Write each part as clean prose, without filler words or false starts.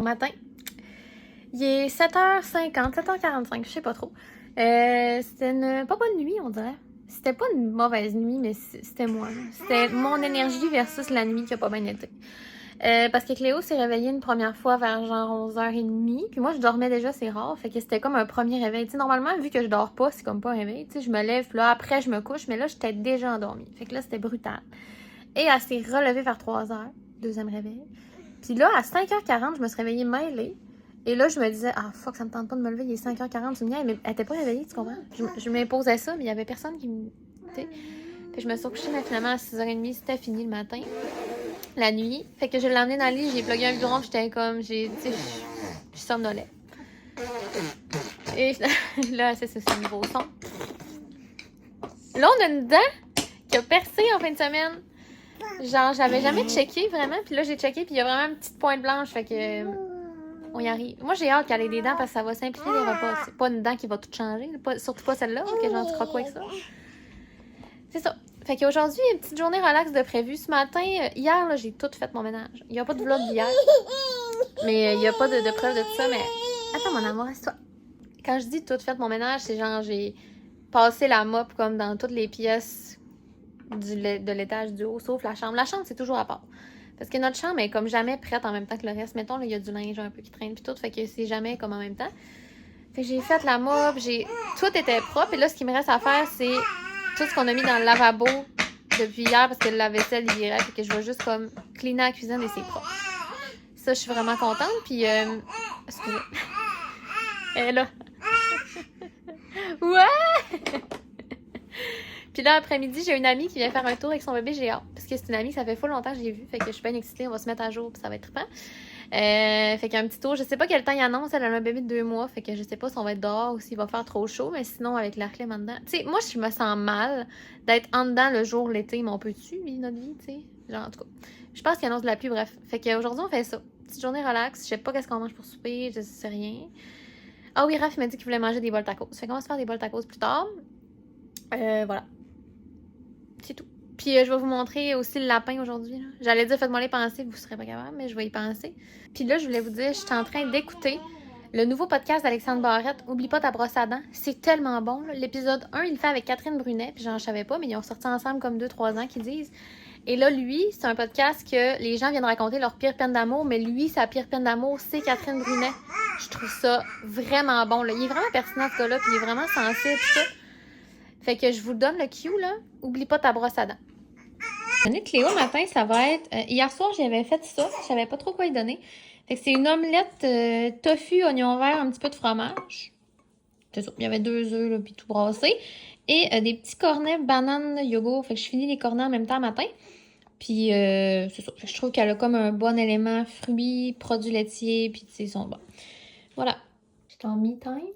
Bon matin, il est 7h50, 7h45, je sais pas trop. C'était une pas bonne nuit, on dirait. C'était pas une mauvaise nuit, mais c'était moi. C'était mon énergie versus la nuit qui a pas bien été. Parce que Cléo s'est réveillée une première fois vers genre 11h30, puis moi je dormais déjà, c'est rare, fait que c'était comme un premier réveil. Tu sais, normalement, vu que je dors pas, c'est comme pas un réveil. Tu sais, je me lève, puis là après je me couche, mais là j'étais déjà endormie. Fait que là c'était brutal. Et elle s'est relevée vers 3h, deuxième réveil. Puis là, à 5h40, je me suis réveillée mêlée. Et là, je me disais, ah fuck, ça me tente pas de me lever, il est 5h40, tu me dis, mais elle était pas réveillée, tu comprends? Je m'imposais ça, mais il y avait personne qui me. T'sais. Puis je me suis couchée, mais finalement, à 6h30, c'était fini le matin, la nuit. Fait que je l'ai emmené dans le lit, j'ai plugué un biberon, puis j'étais comme, je somnolais. Et là, c'est ce niveau son. Là, on a une dent qui a percé en fin de semaine. Genre, j'avais jamais checké vraiment, puis là, j'ai checké, puis il y a vraiment une petite pointe blanche, fait que. On y arrive. Moi, j'ai hâte qu'elle ait des dents parce que ça va simplifier les repas. C'est pas une dent qui va tout changer. Surtout pas celle-là, que j'en crois quoi avec ça. C'est ça. Fait qu'aujourd'hui, une petite journée relax de prévu. Ce matin, hier, là, j'ai tout fait mon ménage. Il n'y a pas de vlog d'hier. Mais il n'y a pas de preuve de tout ça. Mais attends, mon amour, reste-toi. Quand je dis tout fait mon ménage, c'est genre j'ai passé la mop comme dans toutes les pièces de l'étage du haut, sauf la chambre. La chambre, c'est toujours à part. Parce que notre chambre est comme jamais prête en même temps que le reste. Mettons, là, il y a du linge un peu qui traîne puis tout, fait que c'est jamais comme en même temps. Fait que j'ai fait la mop, tout était propre. Et là, ce qui me reste à faire, c'est tout ce qu'on a mis dans le lavabo depuis hier, parce que la vaisselle, il irait, fait que je vais juste comme cleaner la cuisine et c'est propre. Ça, je suis vraiment contente. Puis, excusez. Elle est là. Ouais! Puis là, après-midi, j'ai une amie qui vient faire un tour avec son bébé, j'ai hâte. Parce que c'est une amie, ça fait full longtemps que je l'ai vue. Fait que je suis bien excitée, on va se mettre à jour, puis ça va être trippant. Fait qu'un petit tour, je sais pas quel temps il annonce, elle a un bébé de 2 mois, fait que je sais pas si on va être dehors ou s'il va faire trop chaud, mais sinon, avec la clim en dedans. Tu sais, moi, je me sens mal d'être en dedans le jour, l'été, mais on peut-tu vivre notre vie, tu sais? Genre, en tout cas, je pense qu'il annonce de la pluie, bref. Fait qu'aujourd'hui, on fait ça. Petite journée relax, je sais pas qu'est-ce qu'on mange pour souper, je sais rien. Ah oui, Raph m'a dit qu'il voulait manger des bols tacos. Fait qu'on va se faire des bols tacos plus tard. Voilà. C'est tout. Puis je vais vous montrer aussi le lapin aujourd'hui. Là. J'allais dire faites-moi les penser, vous serez pas capable, mais je vais y penser. Puis là, je voulais vous dire, je suis en train d'écouter le nouveau podcast d'Alexandre Barrette, Oublie pas ta brosse à dents. C'est tellement bon. Là. L'épisode 1, il le fait avec Catherine Brunet, puis j'en savais pas, mais ils ont sorti ensemble comme 2-3 ans qu'ils disent. Et là, lui, c'est un podcast que les gens viennent raconter leur pire peine d'amour, mais lui, sa pire peine d'amour, c'est Catherine Brunet. Je trouve ça vraiment bon. Là. Il est vraiment pertinent, ce gars-là, puis il est vraiment sensible, tout ça. Fait que je vous donne le cue, là. Oublie pas ta brosse à dents. Donner Cléo matin, ça va être. Hier soir, j'avais fait ça. Je savais pas trop quoi lui donner. Fait que c'est une omelette tofu, oignon vert, un petit peu de fromage. C'est ça. Il y avait 2 œufs, là, puis tout brassé. Et des petits cornets banane yogourt. Fait que je finis les cornets en même temps matin. Puis c'est ça. Je trouve qu'elle a comme un bon élément fruits, produits laitiers, puis tu sais, ils sont bons. Voilà. J'étais en me-time.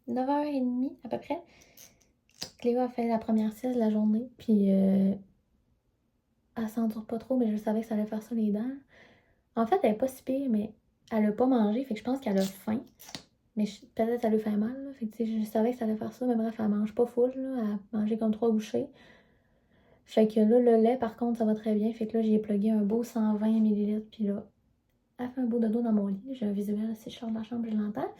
9h30 à peu près. Cléo a fait la première sieste de la journée, puis elle s'endure pas trop, mais je savais que ça allait faire ça les dents. En fait, elle est pas si pire, mais elle a pas mangé, fait que je pense qu'elle a faim. Mais peut-être que ça lui fait mal, là. Fait que je savais que ça allait faire ça, mais bref, elle mange pas full, là. Elle a mangé comme 3 bouchées. Fait que là, le lait, par contre, ça va très bien. Fait que là, j'ai plugué un beau 120 ml, puis là, elle fait un beau dodo dans mon lit. J'ai un visuel, si je sors de la chambre, je l'entends.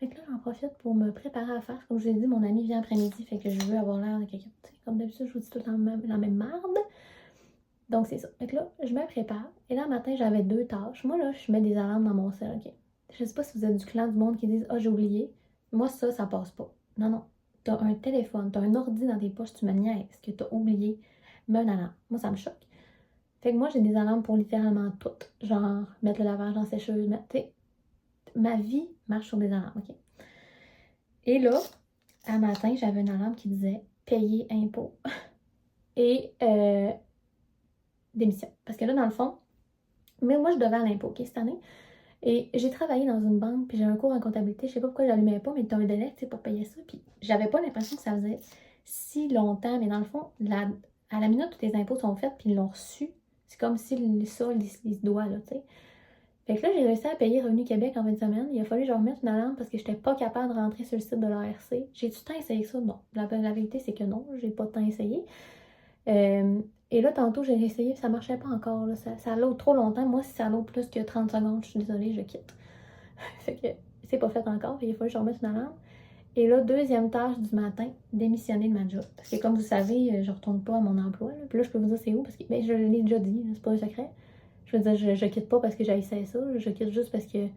Fait que là, j'en profite pour me préparer à faire. Comme je vous ai dit, mon ami vient après-midi, fait que je veux avoir l'air de quelqu'un. Comme d'habitude, je vous dis tout le temps la même marde. Donc, c'est ça. Fait que là, je me prépare. Et là, le matin, j'avais 2 tâches. Moi, là, je mets des alarmes dans mon sel, OK? Je sais pas si vous êtes du clan du monde qui disent « Ah, j'ai oublié ». Moi, ça passe pas. Non, non. T'as un téléphone, t'as un ordi dans tes poches, tu me niaises que t'as oublié. Mets une alarme. Moi, ça me choque. Fait que moi, j'ai des alarmes pour littéralement tout. Genre, mettre le lavage dans la sécheuse, ma vie marche sur des alarmes, OK? Et là, un matin, j'avais une alarme qui disait « Payer impôts » et démission. Parce que là, dans le fond, mais moi, je devais à l'impôt, OK, cette année. Et j'ai travaillé dans une banque, puis j'ai un cours en comptabilité. Je sais pas pourquoi je l'allumais pas, mais tu as un délai, tu sais, pour payer ça. Puis j'avais pas l'impression que ça faisait si longtemps. Mais dans le fond, à la minute où tes impôts sont faits, puis ils l'ont reçu, c'est comme si ça, il se doit, là, tu sais. Fait que là, j'ai réussi à payer Revenu Québec en 20 semaines. Il a fallu que je remette une alarme parce que j'étais pas capable de rentrer sur le site de l'ARC. J'ai du temps essayé ça? Non. La vérité, c'est que non, j'ai pas de temps essayé. Et là, tantôt, j'ai essayé, ça marchait pas encore. Là. Ça l'autre trop longtemps. Moi, si ça l'autre plus que 30 secondes, je suis désolée, je quitte. Fait que c'est pas fait encore. Il faut que je remette une alarme. Et là, deuxième tâche du matin, démissionner de ma job. Parce que comme vous savez, je retourne pas à mon emploi. Là. Puis là, je peux vous dire c'est où, parce que ben, je l'ai déjà dit, c'est pas un secret. Je veux dire, je quitte pas parce que j'ai essayé ça. Je quitte juste parce que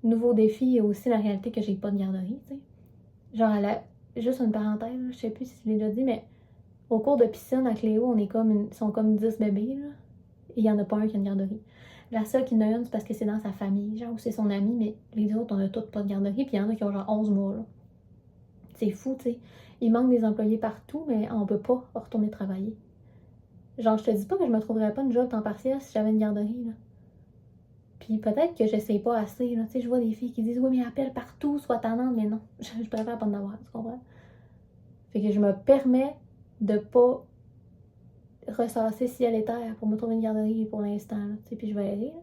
nouveau défi et aussi la réalité que j'ai pas de garderie, tu sais. Genre, juste une parenthèse, je sais plus si je l'ai déjà dit, mais au cours de piscine à Cléo, on est comme sont comme 10 bébés, là. Et il y en a pas un qui a une garderie. La seule qui en a une, c'est parce que c'est dans sa famille, genre, ou c'est son ami, mais les autres, on a toutes pas de garderie, puis il y en a qui ont genre 11 mois, là. C'est fou, tu sais. Il manque des employés partout, mais on peut pas retourner travailler. Genre, je te dis pas que je me trouverais pas une job temps partiel si j'avais une garderie, là. Puis peut-être que j'essaye pas assez, là. Tu sais, je vois des filles qui disent « Oui, mais appelle partout, sois tannante », mais non, je préfère pas en avoir, tu comprends? Fait que je me permets de pas ressasser ciel et terre pour me trouver une garderie pour l'instant, là. Tu sais, puis je vais aller, là.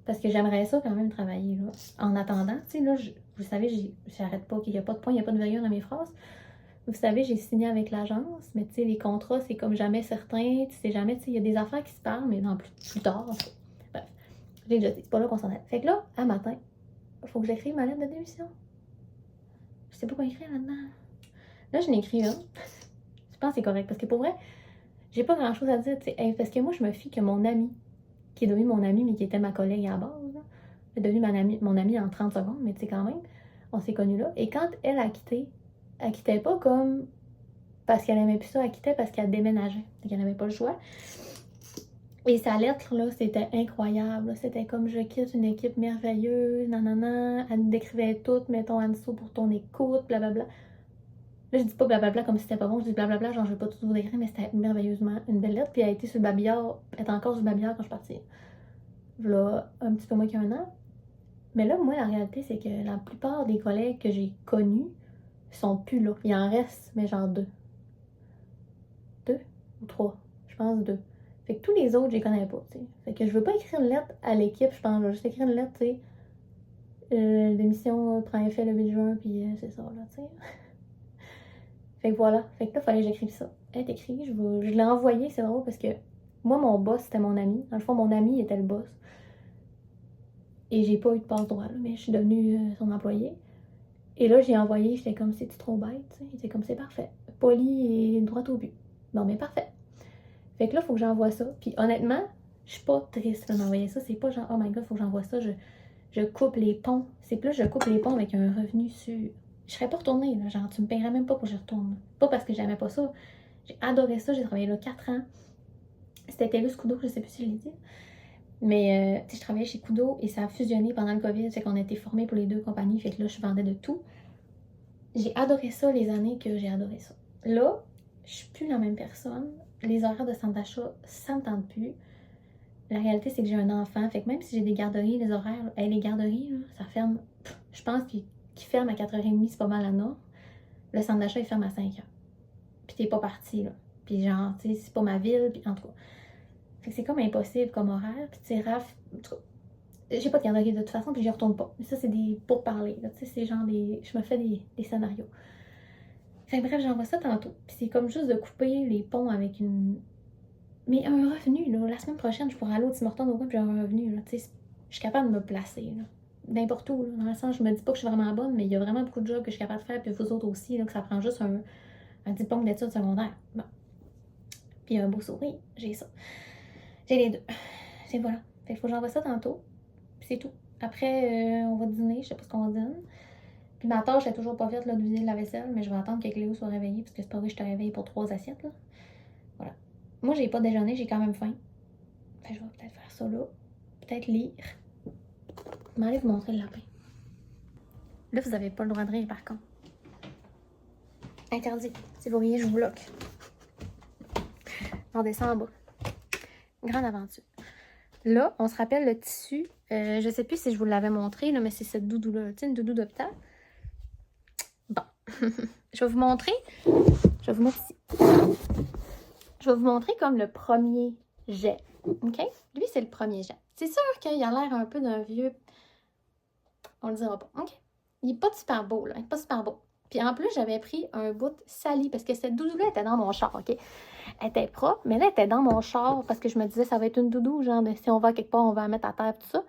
Parce que j'aimerais ça quand même travailler, là. En attendant, tu sais, là, vous savez, j'arrête pas, qu'il y a pas de point, il y a pas de virgule dans mes phrases. Vous savez, j'ai signé avec l'agence, mais tu sais, les contrats, c'est comme jamais certain. Tu sais jamais, tu sais, il y a des affaires qui se parlent, mais non, plus tard. Bref, j'ai déjà dit, c'est pas là qu'on s'en est. Fait que là, à matin, il faut que j'écrive ma lettre de démission. Je sais pas quoi écrire là-dedans. Là, je n'ai écrit une. Je pense que c'est correct, parce que pour vrai, j'ai pas grand-chose à dire, tu sais, parce que moi, je me fie que mon ami, qui est devenu mon ami, mais qui était ma collègue à la base, là, est devenu mon ami en 30 secondes, mais tu sais, quand même, on s'est connus là. Et quand elle a quitté, elle quittait pas comme parce qu'elle aimait plus ça, elle quittait parce qu'elle déménageait. Donc elle n'avait pas le choix. Et sa lettre, là, c'était incroyable. C'était comme je quitte une équipe merveilleuse, nanana. Elle nous décrivait tout, mettons en dessous pour ton écoute, blablabla. Là, je dis pas blablabla comme si c'était pas bon, je dis blablabla, genre je vais pas tout vous décrire, mais c'était merveilleusement une belle lettre. Puis elle a été sur le babillard, elle était encore sur le babillard quand je suis partie. Voilà, un petit peu moins qu'un an. Mais là, moi, la réalité, c'est que la plupart des collègues que j'ai connus sont plus là. Il en reste, mais genre deux. Deux ou trois. Je pense deux. Fait que tous les autres, je les connais pas, tu sais. Fait que je veux pas écrire une lettre à l'équipe, je pense. Je vais juste écrire une lettre, tu sais. L'émission prend effet le 8 juin, puis c'est ça, là, tu sais. Fait que voilà. Fait que là, fallait que j'écrive ça. Elle est écrite, je l'ai envoyé, c'est drôle, parce que moi, mon boss, c'était mon ami. Dans le fond, mon ami était le boss. Et j'ai pas eu de passe-droit, là, mais je suis devenue son employée. Et là, j'ai envoyé, j'étais comme, c'est trop bête, tu sais. Il était comme, c'est parfait. Poli et droit au but. Bon, mais parfait. Fait que là, il faut que j'envoie ça. Puis honnêtement, je suis pas triste d'envoyer ça. C'est pas genre, oh my god, il faut que j'envoie ça. Je coupe les ponts. C'est plus, je coupe les ponts avec un revenu sûr. Je serais pas retournée, là. Genre, tu me paierais même pas pour que je retourne. Pas parce que j'aimais pas ça. J'ai adoré ça. J'ai travaillé là 4 ans. C'était TELUS Kudo, je sais plus si je l'ai dit. Mais, tu sais, je travaillais chez Kudo et ça a fusionné pendant le COVID. Fait qu'on a été formés pour les deux compagnies. Fait que là, je vendais de tout. J'ai adoré ça les années que j'ai adoré ça. Là, je suis plus la même personne. Les horaires de centre d'achat, ça me tente plus. La réalité, c'est que j'ai un enfant. Fait que même si j'ai des garderies, les horaires, les garderies, là, ça ferme. Je pense qu'ils ferment à 4h30, c'est pas mal la norme. Le centre d'achat, il ferme à 5h. Puis t'es pas parti, là. Puis genre, tu sais, c'est pas ma ville, puis en tout cas. Fait que c'est comme impossible comme horaire. Puis tu sais, Raph, j'ai pas de garderie de toute façon, puis j'y retourne pas. Mais ça, c'est des pourparlers, là. Tu sais, c'est genre des. Je me fais des scénarios. Fait que bref, j'envoie ça tantôt. Puis c'est comme juste de couper les ponts avec une. Mais un revenu, là. La semaine prochaine, je pourrais aller au Tim Hortons au coin puis j'ai un revenu, là. Tu sais, je suis capable de me placer, là. N'importe où, là. Dans le sens, je me dis pas que je suis vraiment bonne, mais il y a vraiment beaucoup de jobs que je suis capable de faire, puis vous autres aussi, là, que ça prend juste un diplôme d'études secondaires. Bon. Puis un beau sourire, j'ai ça. J'ai les deux. C'est voilà. Fait qu'il faut que j'envoie ça tantôt. Puis c'est tout. Après, on va dîner, je sais pas ce qu'on va dîner. Puis ma tâche est toujours pas faite là, de vider la vaisselle, mais je vais attendre que Cléo soit réveillée, parce que c'est pas vrai que je te réveille pour 3 assiettes, là. Voilà. Moi, j'ai pas déjeuné, j'ai quand même faim. Fait que je vais peut-être faire ça là. Peut-être lire. Je m'en vais vous montrer le lapin. Là, vous avez pas le droit de rire, par contre. Interdit. Si vous riez, je vous bloque. On descend en bas. Grande aventure. Là, on se rappelle le tissu. Je sais plus si je vous l'avais montré, là, mais c'est cette doudou-là. Tu sais, une doudou d'hôpital. Bon. Je vais vous montrer. Je vais vous mettre ici. Je vais vous montrer comme le premier jet. OK? Lui, c'est le premier jet. C'est sûr qu'il a l'air un peu d'un vieux... On le dira pas. OK? Il est pas super beau, là. Il est pas super beau. Puis en plus, j'avais pris un bout sali parce que cette doudou-là était dans mon char, OK? Elle était propre, mais là, elle était dans mon char parce que je me disais, ça va être une doudou, genre, mais si on va quelque part, on va la mettre à terre, tout ça.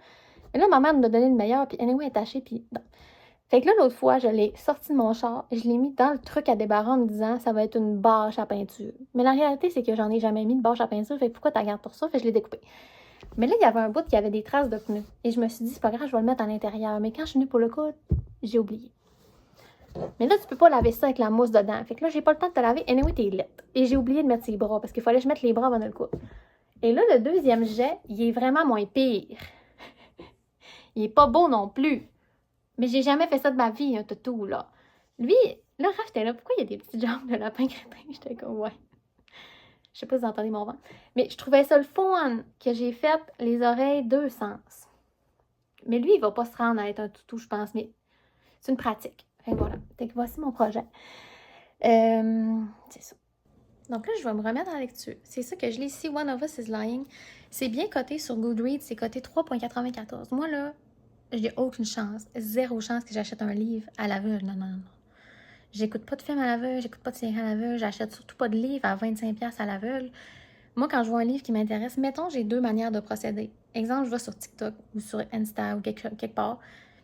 Mais là, ma mère m'a donné une meilleure, puis anyway, elle est tachée, puis non. Fait que là, l'autre fois, je l'ai sorti de mon char, je l'ai mis dans le truc à débarras en me disant, ça va être une bâche à peinture. Mais la réalité, c'est que j'en ai jamais mis de bâche à peinture, fait que pourquoi tu regardes pour ça? Fait que je l'ai découpé. Mais là, il y avait un bout qui avait des traces de pneus. Et je me suis dit, c'est pas grave, je vais le mettre à l'intérieur. Mais quand je suis venue pour le coup, j'ai oublié. Mais là, tu peux pas laver ça avec la mousse dedans. Fait que là, j'ai pas le temps de te laver. Anyway, t'es laite. Et j'ai oublié de mettre ses bras parce qu'il fallait que je mette les bras avant de le coudre. Et là, le deuxième jet, il est vraiment moins pire. Il est pas beau non plus. Mais j'ai jamais fait ça de ma vie, un toutou, là. Lui, là, Raph était là. Pourquoi il y a des petites jambes de lapin crétin? J'étais comme, ouais. Je sais pas si vous entendez mon ventre. Mais je trouvais ça le fun que j'ai fait les oreilles deux sens. Mais lui, il va pas se rendre à être un toutou, je pense. Mais c'est une pratique. Et voilà. Fait que voici mon projet. C'est ça. Donc là, je vais me remettre en lecture. C'est ça que je lis ici, One of Us is Lying. C'est bien coté sur Goodreads, c'est coté 3,94. Moi, là, j'ai aucune chance, zéro chance que j'achète un livre à l'aveugle. Non, non, non. J'écoute pas de film à l'aveugle, j'écoute pas de série à l'aveugle, j'achète surtout pas de livres à 25$ à l'aveugle. Moi, quand je vois un livre qui m'intéresse, mettons, j'ai deux manières de procéder. Exemple, je vais sur TikTok ou sur Insta ou quelque part,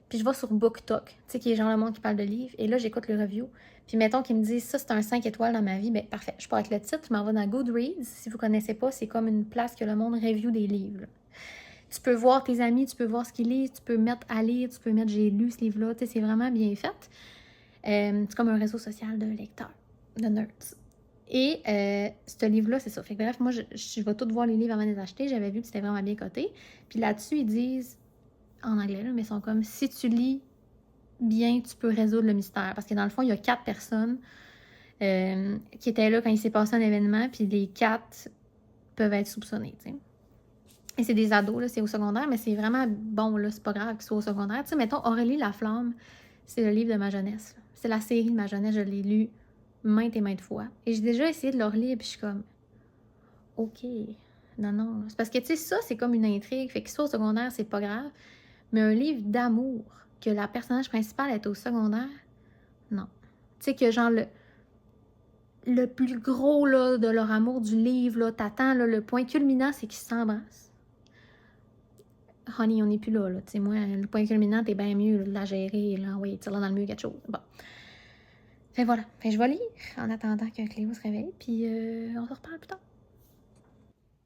puis je vais sur BookTok, tu sais, qui est genre le monde qui parle de livres, et là, j'écoute le review. Puis mettons qu'ils me disent, ça, c'est un 5 étoiles dans ma vie, bien, parfait. Je pars avec le titre, je m'en vais dans Goodreads. Si vous connaissez pas, c'est comme une place que le monde review des livres. Tu peux voir tes amis, tu peux voir ce qu'ils lisent, tu peux mettre à lire, tu peux mettre j'ai lu ce livre-là, tu sais, c'est vraiment bien fait. C'est comme un réseau social de lecteurs, de nerds. Et ce livre-là, c'est ça. Fait que bref, moi, je vais tout voir les livres avant de les acheter. J'avais vu que c'était vraiment bien coté. Puis là-dessus, ils disent, en anglais, là, mais ils sont comme, si tu lis bien, tu peux résoudre le mystère. Parce que dans le fond, il y a 4 personnes qui étaient là quand il s'est passé un événement, puis les 4 peuvent être soupçonnés, tu sais. Et c'est des ados, là, c'est au secondaire, mais c'est vraiment bon, là, c'est pas grave qu'ils soient au secondaire. Tu sais, mettons, Aurélie Laflamme, c'est le livre de ma jeunesse, là. C'est la série de ma jeunesse, je l'ai lu maintes et maintes fois. Et j'ai déjà essayé de le relire, puis je suis comme, OK, non, non. C'est parce que, tu sais, ça, c'est comme une intrigue, fait qu'il soit au secondaire, c'est pas grave. Mais un livre d'amour, que la personnage principale est au secondaire, non. Tu sais, que genre, le plus gros, là, de leur amour du livre, là, t'attends, là, le point culminant, c'est qu'ils s'embrassent. Honey, on n'est plus là, là. Tu sais, moi, le point culminant, t'es bien mieux là, de la gérer, là. Oui, tire-la dans le mur, quelque chose. Bon. Fait voilà. Fait je vais lire en attendant que Cléo se réveille, puis on se reparle plus tard.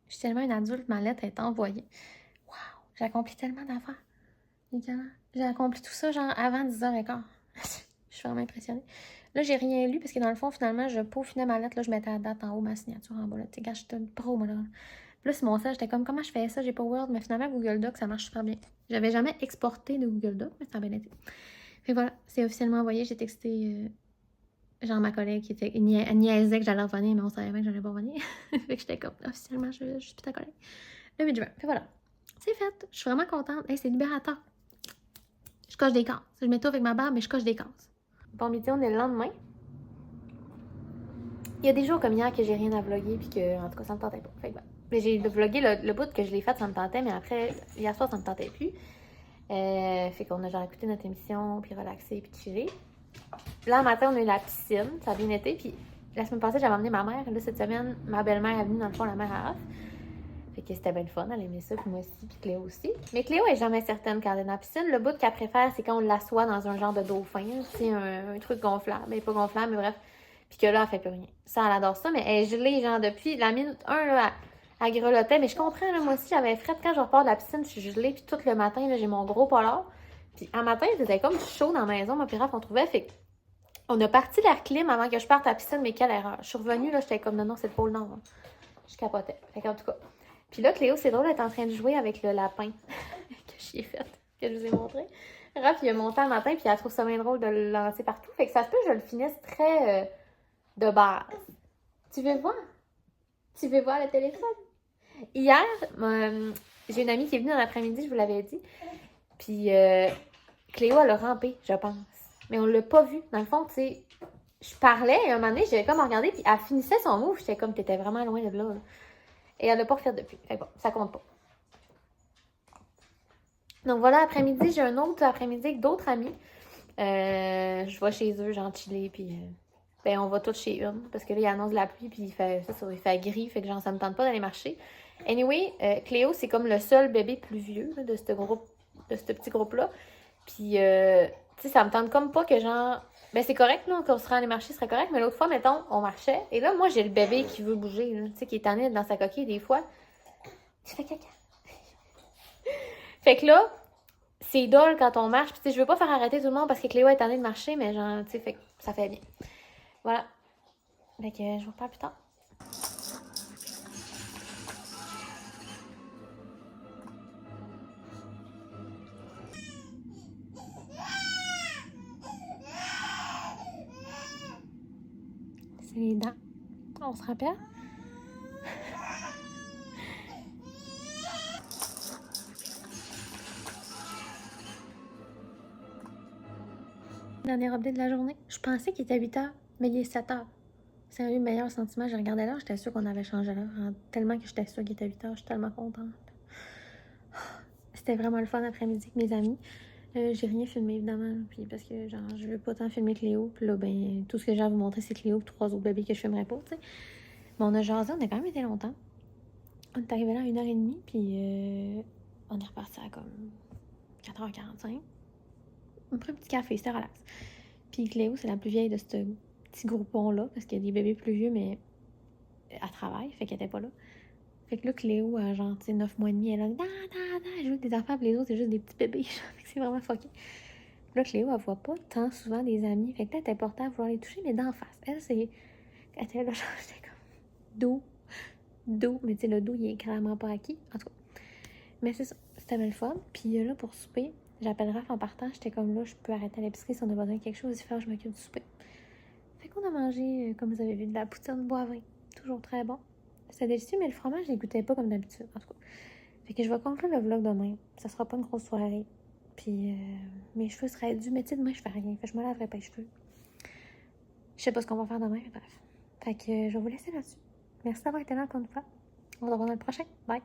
Je suis tellement une adulte, ma lettre est envoyée. Waouh! J'ai accompli tellement d'affaires. Évidemment. J'ai accompli tout ça, genre, avant 10h15. Je suis vraiment impressionnée. Là, j'ai rien lu, parce que dans le fond, finalement, je peaufinais ma lettre, là, je mettais la date en haut, ma signature en bas, là. Tu sais, quand j'étais une pro, moi, là. Puis là, c'est mon sel, j'étais comme, comment je fais ça? J'ai pas Word, mais finalement, Google Docs, ça marche super bien. J'avais jamais exporté de Google Docs, mais ça a bien été. Fait voilà, c'est officiellement envoyé. J'ai texté, genre, ma collègue qui était niaisait que j'allais revenir, mais on savait bien que j'allais pas revenir. Fait que j'étais comme, officiellement, je suis plus ta collègue. Le 8 juin. Fait voilà. C'est fait. Je suis vraiment contente. Hey, c'est libérateur. Je coche des cases. Je m'étouffe avec ma barbe, mais je coche des cases. Bon midi, on est le lendemain. Il y a des jours comme hier que j'ai rien à vlogger, puis que, en tout cas, ça me tentait pas. Fait que voilà. Mais j'ai vlogué le bout que je l'ai fait, ça me tentait, mais après, hier soir, ça me tentait plus. Fait qu'on a genre écouté notre émission, puis relaxé, puis chillé. Là, le matin, on a eu la piscine, ça a bien été, puis la semaine passée, j'avais emmené ma mère. Là, cette semaine, ma belle-mère est venue, dans le fond, la mère à Raph. Fait que c'était bien le fun, elle aimait ça, puis moi aussi, puis Cléo aussi. Mais Cléo est jamais certaine quand elle est dans la piscine. Le bout qu'elle préfère, c'est quand on l'assoit dans un genre de dauphin, c'est un truc gonflable, mais pas gonflable, mais bref. Puis que là, elle fait plus rien. Ça, elle adore ça, mais elle est gelée, genre, depuis la minute 1, là, elle grelottait. Mais je comprends, là, moi aussi, j'avais fret quand je repars de la piscine, je suis gelée, puis tout le matin, là, j'ai mon gros polar. Puis un matin, il faisait comme chaud dans la maison, moi, puis Raph, on trouvait, fait on a parti l'air clim avant que je parte à la piscine, mais quelle erreur. Je suis revenue, là, j'étais comme, non, c'est le pôle Nord. Hein. Je capotais. Fait qu'en tout cas. Puis là, Cléo, c'est drôle, elle est en train de jouer avec le lapin que j'y ai fait, que je vous ai montré. Raph, il a monté un matin, puis elle trouve ça bien drôle de le lancer partout. Fait que ça se peut que je le finisse très de base. Tu veux voir? Tu veux voir le téléphone? Hier, j'ai une amie qui est venue dans l'après-midi, je vous l'avais dit. Puis Cléo, elle a rampé, je pense. Mais on l'a pas vu. Dans le fond, tu sais, je parlais et à un moment donné, j'avais comme regardé, puis elle finissait son move. J'étais comme, t'étais vraiment loin de là. Et elle l'a pas refait depuis. Fait bon, ça compte pas. Donc voilà, après-midi, j'ai un autre après-midi avec d'autres amis. Je vais chez eux, genre chiller, puis ben on va tous chez une, parce que là, il annonce la pluie, puis il fait gris, fait que genre, ça me tente pas d'aller marcher. Anyway, Cléo, c'est comme le seul bébé plus vieux là, de ce petit groupe-là. Puis, tu sais, ça me tente comme pas que genre. Ben, c'est correct, là, qu'on se rend aller marcher, ce serait correct, mais l'autre fois, mettons, on marchait, et là, moi, j'ai le bébé qui veut bouger, là, tu sais, qui est tanné dans sa coquille, des fois. Il fait caca. Fait que là, c'est dole quand on marche. Puis, tu sais, je veux pas faire arrêter tout le monde parce que Cléo est tannée de marcher, mais genre, tu sais, fait que ça fait bien. Voilà. Fait que je vous reparle plus tard. C'est les dents. On se rappelle? Dernier update de la journée. Je pensais qu'il était 8h, mais il est 7h. C'est un meilleur sentiment. J'ai regardé l'heure, j'étais sûre qu'on avait changé l'heure. Tellement que j'étais sûre qu'il était 8h, je suis tellement contente. C'était vraiment le fun après-midi avec mes amis. J'ai rien filmé, évidemment, puis parce que, genre, je veux pas tant filmer Cléo. Puis là, ben, tout ce que j'ai à vous montrer, c'est Cléo et 3 autres bébés que je filmerais pas, tu sais. Mais on a jasé, on a quand même été longtemps. On est arrivé là à 1h30, puis on est reparti à comme 4h45. On prend un petit café, c'était relax. Puis Cléo, c'est la plus vieille de ce petit groupon-là, parce qu'il y a des bébés plus vieux, mais elle travaille, fait qu'elle était pas là. Fait que là, Cléo, à genre, tu sais, 9 mois et demi, elle est là, elle joue avec des enfants, puis les autres, c'est juste des petits bébés. Fait que c'est vraiment fucké. Là, Cléo, elle voit pas tant souvent des amis. Fait que là, elle est importante à vouloir les toucher, mais d'en face. Elle, c'est. Elle était là, genre, j'étais comme. Dos. Mais tu sais, le dos, il est clairement pas acquis. En tout cas. Mais c'est ça. C'était bien le fun. Puis là, pour souper, j'appelle Raph en partant. J'étais comme là, je peux arrêter à l'épicerie si on a besoin de quelque chose. Il faut que je m'occupe du souper. Fait qu'on a mangé, comme vous avez vu, de la poutine bois vin. Toujours très bon. C'était délicieux, mais le fromage, je l'écoutais pas comme d'habitude. En tout cas. Fait que je vais conclure le vlog demain. Ça sera pas une grosse soirée. Puis mes cheveux seraient dus, mais tu sais, demain, je fais rien. Fait que je me laverai pas les cheveux. Je sais pas ce qu'on va faire demain, mais bref. Fait que je vais vous laisser là-dessus. Merci d'avoir été là encore une fois. On se revoit dans le prochain. Bye!